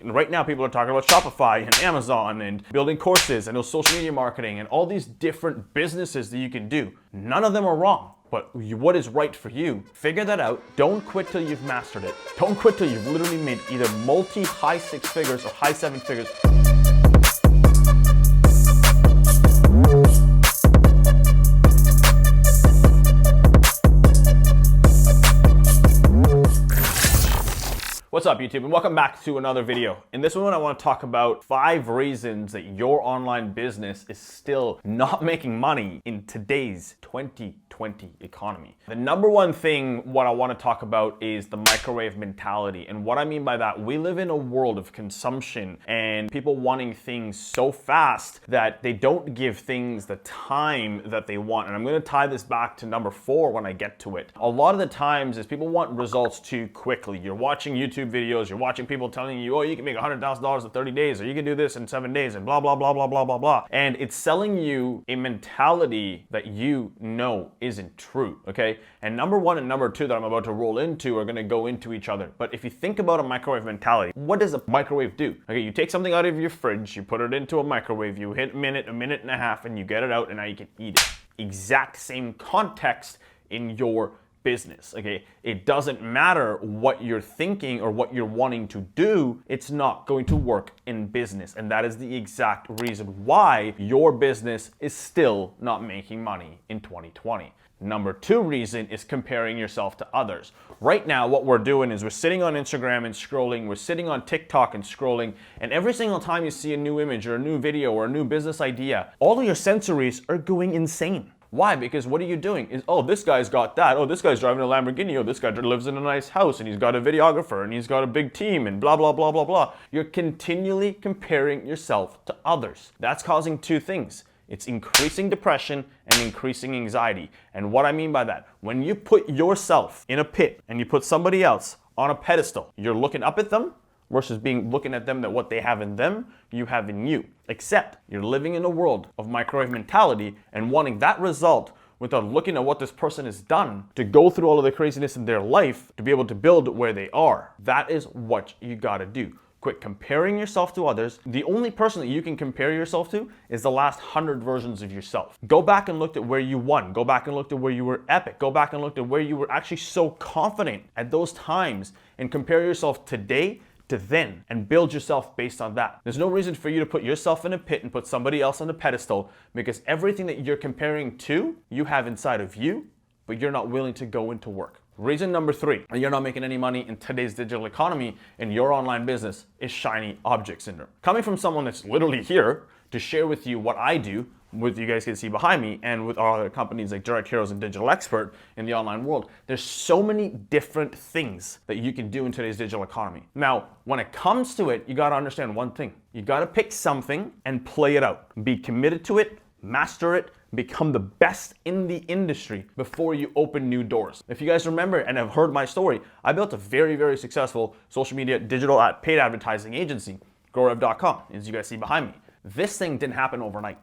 Right now, people are talking about Shopify and Amazon and building courses and social media marketing and all these different businesses that you can do. None of them are wrong, but what is right for you? Figure that out. Don't quit till you've mastered it. Don't quit till you've literally made either high six figures or high seven figures. What's up, YouTube, and welcome back to another video. In this one, I want to talk about 5 reasons that your online business is still not making money in today's 2020 economy. The number one thing what I want to talk about is the microwave mentality. And what I mean by that, we live in a world of consumption and people wanting things so fast that they don't give things the time that they want. And I'm going to tie this back to number 4 when I get to it. A lot of the times is people want results too quickly. You're watching YouTube videos, you're watching people telling you, oh, you can make $100,000 in 30 days, or you can do this in 7 days, and blah, blah, blah, blah, blah, blah, blah. And it's selling you a mentality that you know isn't true, okay? And number 1 and number 2 that I'm about to roll into are gonna go into each other. But if you think about a microwave mentality, what does a microwave do? Okay, you take something out of your fridge, you put it into a microwave, you hit a minute and a half, and you get it out, and now you can eat it. Exact same context in your business, okay? It doesn't matter what you're thinking or what you're wanting to do, it's not going to work in business. And that is the exact reason why your business is still not making money in 2020. Number 2 reason is comparing yourself to others. Right now, what we're doing is we're sitting on Instagram and scrolling, we're sitting on TikTok and scrolling, and every single time you see a new image or a new video or a new business idea, all of your sensories are going insane. Why? Because what are you doing? Is, oh, this guy's got that. Oh, this guy's driving a Lamborghini. Oh, this guy lives in a nice house and he's got a videographer and he's got a big team and blah, blah, blah, blah, blah. You're continually comparing yourself to others. That's causing 2 things. It's increasing depression and increasing anxiety. And what I mean by that, when you put yourself in a pit and you put somebody else on a pedestal, you're looking up at them versus looking at them that what they have in them, you have in you. Except you're living in a world of microwave mentality and wanting that result without looking at what this person has done to go through all of the craziness in their life to be able to build where they are. That is what you gotta do. Quit comparing yourself to others. The only person that you can compare yourself to is the last 100 versions of yourself. Go back and look at where you won. Go back and look at where you were epic. Go back and look at where you were actually so confident at those times and compare yourself today to then and build yourself based on that. There's no reason for you to put yourself in a pit and put somebody else on a pedestal, because everything that you're comparing to, you have inside of you, but you're not willing to go into work. Reason number 3, and you're not making any money in today's digital economy in your online business, is shiny object syndrome. Coming from someone that's literally here to share with you what I do, with you guys can see behind me, and with other companies like Direct Heroes and Digital Expert in the online world, there's so many different things that you can do in today's digital economy. Now, when it comes to it, you gotta understand one thing. You gotta pick something and play it out. Be committed to it, master it, become the best in the industry before you open new doors. If you guys remember and have heard my story, I built a very, very successful social media digital paid advertising agency, GrowRev.com, as you guys see behind me. This thing didn't happen overnight.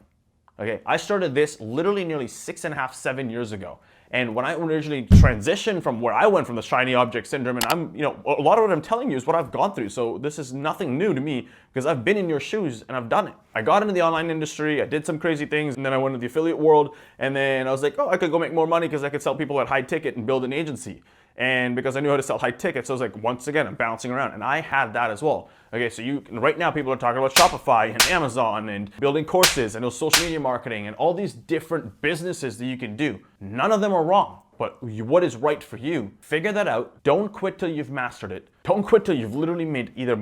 Okay, I started this literally nearly 6.5, 7 years ago. And when I originally transitioned from where I went from the shiny object syndrome, and a lot of what I'm telling you is what I've gone through. So this is nothing new to me because I've been in your shoes and I've done it. I got into the online industry, I did some crazy things, and then I went into the affiliate world. And then I was like, oh, I could go make more money because I could sell people at high ticket and build an agency. And because I knew how to sell high tickets, I was like, once again, I'm bouncing around. And I had that as well. Okay, so right now people are talking about Shopify and Amazon and building courses and social media marketing and all these different businesses that you can do. None of them are wrong, but what is right for you? Figure that out. Don't quit till you've mastered it. Don't quit till you've literally made either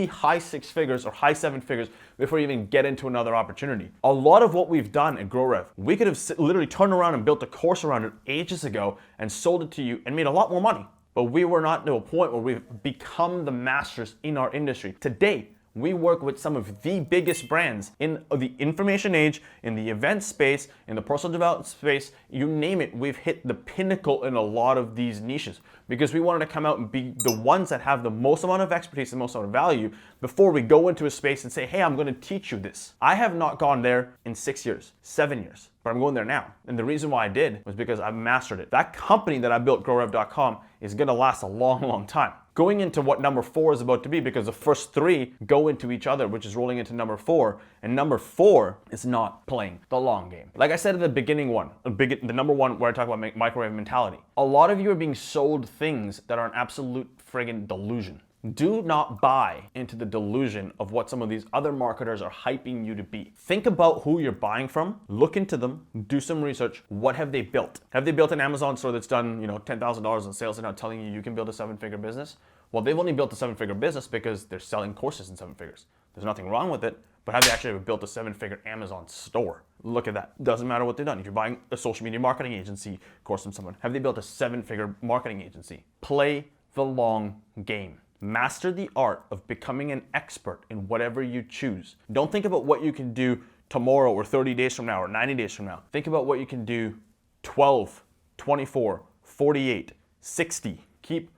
high 6 figures or high 7 figures before you even get into another opportunity. A lot of what we've done at GrowRev, we could have literally turned around and built a course around it ages ago and sold it to you and made a lot more money. But we were not to a point where we've become the masters in our industry. Today, we work with some of the biggest brands in the information age, in the event space, in the personal development space, you name it, we've hit the pinnacle in a lot of these niches because we wanted to come out and be the ones that have the most amount of expertise and most amount of value before we go into a space and say, hey, I'm going to teach you this. I have not gone there in 6 years, 7 years, but I'm going there now. And the reason why I did was because I mastered it. That company that I built, GrowRev.com, is going to last a long, long time. going into what number 4 is about to be, because the first 3 go into each other, which is rolling into number 4. And number 4 is not playing the long game. Like I said in the beginning one, the number 1 where I talk about microwave mentality, a lot of you are being sold things that are an absolute friggin' delusion. Do not buy into the delusion of what some of these other marketers are hyping you to be. Think about who you're buying from, look into them, do some research. What have they built? Have they built an Amazon store that's done, $10,000 in sales and now telling you can build a 7-figure business? Well, they've only built a 7-figure business because they're selling courses in 7 figures. There's nothing wrong with it, but have they actually ever built a 7-figure Amazon store? Look at that. Doesn't matter what they've done. If you're buying a social media marketing agency course from someone, have they built a 7-figure marketing agency? Play the long game. Master the art of becoming an expert in whatever you choose. Don't think about what you can do tomorrow or 30 days from now or 90 days from now. Think about what you can do 12, 24, 48, 60. Keep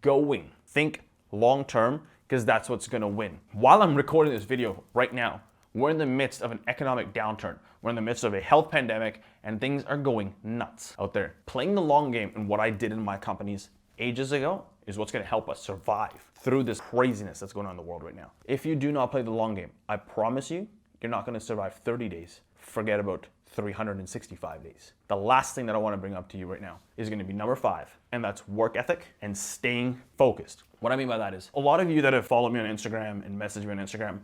going. Think long term, because that's what's gonna win. While I'm recording this video right now, we're in the midst of an economic downturn. We're in the midst of a health pandemic and things are going nuts out there. Playing the long game and what I did in my companies ages ago is what's gonna help us survive through this craziness that's going on in the world right now. If you do not play the long game, I promise you, you're not gonna survive 30 days. Forget about 365 days. The last thing that I wanna bring up to you right now is gonna be number 5, and that's work ethic and staying focused. What I mean by that is, a lot of you that have followed me on Instagram and messaged me on Instagram,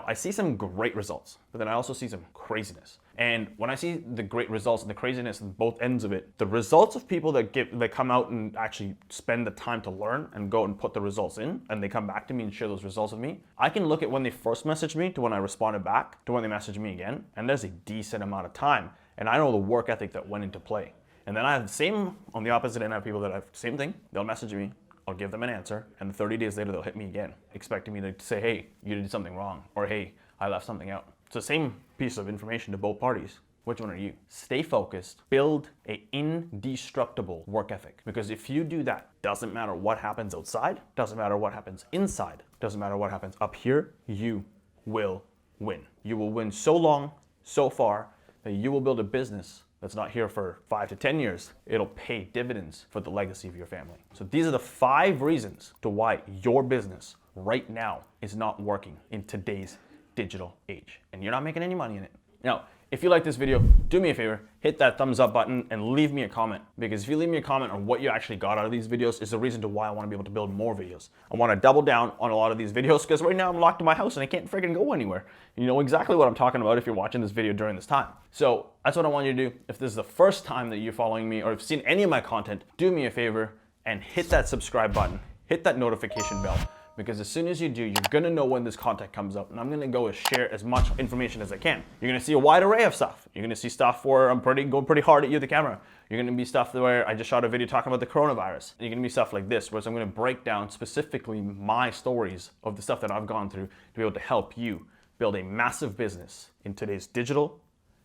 I see some great results, but then I also see some craziness. And when I see the great results and the craziness on both ends of it, the results of people that come out and actually spend the time to learn and go and put the results in, and they come back to me and share those results with me, I can look at when they first messaged me to when I responded back to when they messaged me again, and there's a decent amount of time. And I know the work ethic that went into play. And then I have the same, on the opposite end, I have people that have the same thing. They'll message me, I'll give them an answer, and 30 days later they'll hit me again, expecting me to say, hey, you did something wrong, or hey, I left something out. It's the same piece of information to both parties. Which one are you? Stay focused, build an indestructible work ethic. Because if you do that, doesn't matter what happens outside, doesn't matter what happens inside, doesn't matter what happens up here, you will win. You will win so long, so far, that you will build a business that's not here for 5 to 10 years. It'll pay dividends for the legacy of your family. So these are the 5 reasons to why your business right now is not working in today's digital age. And you're not making any money in it. Now, if you like this video, do me a favor, hit that thumbs up button and leave me a comment. Because if you leave me a comment on what you actually got out of these videos, is the reason to why I want to be able to build more videos. I want to double down on a lot of these videos because right now I'm locked in my house and I can't freaking go anywhere. You know exactly what I'm talking about if you're watching this video during this time. So that's what I want you to do. If this is the first time that you're following me or have seen any of my content, do me a favor and hit that subscribe button, hit that notification bell. Because as soon as you do, you're gonna know when this content comes up, and I'm gonna go and share as much information as I can. You're gonna see a wide array of stuff. You're gonna see stuff where I'm going pretty hard at you, the camera. You're gonna be stuff where I just shot a video talking about the coronavirus. You're gonna be stuff like this, where I'm gonna break down specifically my stories of the stuff that I've gone through to be able to help you build a massive business in today's digital,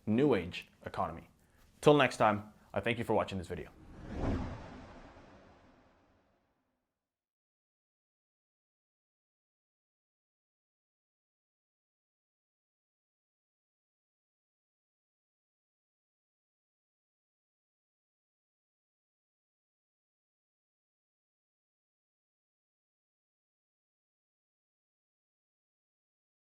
new age economy. Till next time, I thank you for watching this video.